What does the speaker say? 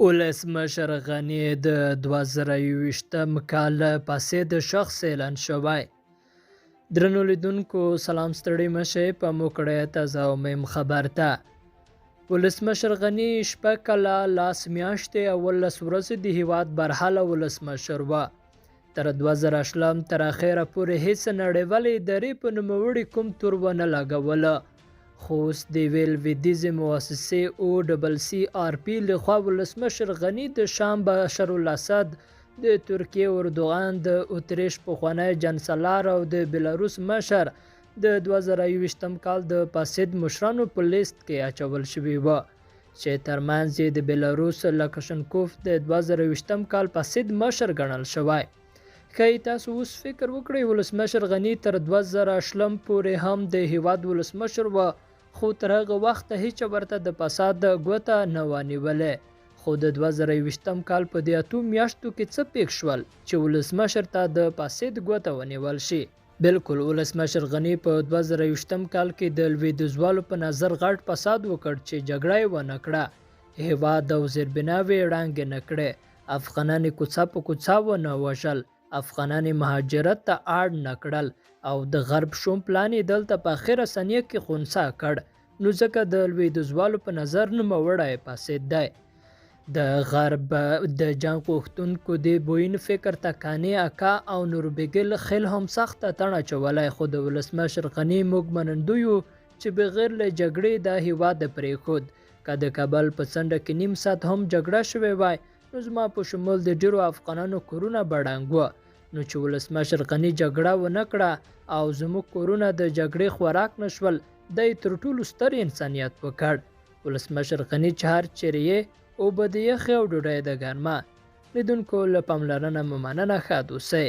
ولسمشر غني د 2021 کال پسې د شخص اعلان شوی. درنو لیدونکو سلام ستړي مشه په موکړه تازه او مهم خبر ته. ولسمشر غني شپږ کاله لاس میاشتې او 19 ورځې د هیواد برحاله ولسمشر و. تر 2018 تر اخره پورې هیڅ نړیوالې ادارې په نوموړي کوم تور ونه لګوله. خو اوس د ویل ویدیزې مؤسسې OCCRP لخوا ولسمشر غني د شام بشر الاسد، د ترکیې اردوغان، د اتریش پخوانی چانسلر او د بیلاروس مشر د 2021 کال د فاسد مشرانو په لیست کې اچول شوي و، چې ترمنځ یې د بیلاروس لکشنکوف د 2021 کال فاسد مشر ګڼل شوی. که تاسو اوس فکر وکړئ ولسمشر غني تر 2018 پورې هم د هیواد ولسمشر و، خو تر هغه وخته هیڅ ورته د فساد ګوته نه ونیولې. خو د 2021 کال په دې 8 میاشتو کې څه پیښ شول چې ولسمشر ته د فساد ګوته ونیول شي؟ بالکل ولسمشر غني په 2021 کال کې د لویدیځوالو په نظر غټ فساد وکړ چې جګړه یې ونه کړه، هیواد او زیربناوې ړنګې نه کړې، افغانان کوڅه په کوڅه ونه وژل، افغانان مهاجرت ته اړ نه کړل او د غرب شوم پلان یې دلته په اخره ثانیه کې خونسا کړ. نو ځکه د لویدیځوالو په نظر نوموړی فاسد دی. د غرب د جنګ غوښتونکو د بوین فکر تکانې اکا او نوربګل خل هم سخته تڼه چولی، خو د ولسمشر غني موږ منندوی یو چې بغیر له جګړې د هیواد پرېښود. که د کابل په څنډه کې نیم ساعت هم جګړه شوې وای نو زما په شمول د ډیرو افغانانو کورونه به ړنګ وه. نو چې ولسمشر غني جګړه ونه کړه او زموږ کورونه د جګړې خوراک نشول، دی تر ټولو ستر انسانیت وکړ. ولسمشر غني چې هر چیرې یې او به د یخې او ډوډۍ د ګرمه. لیدونکو له پاملرنه مو مننه، ښاد اوسئ.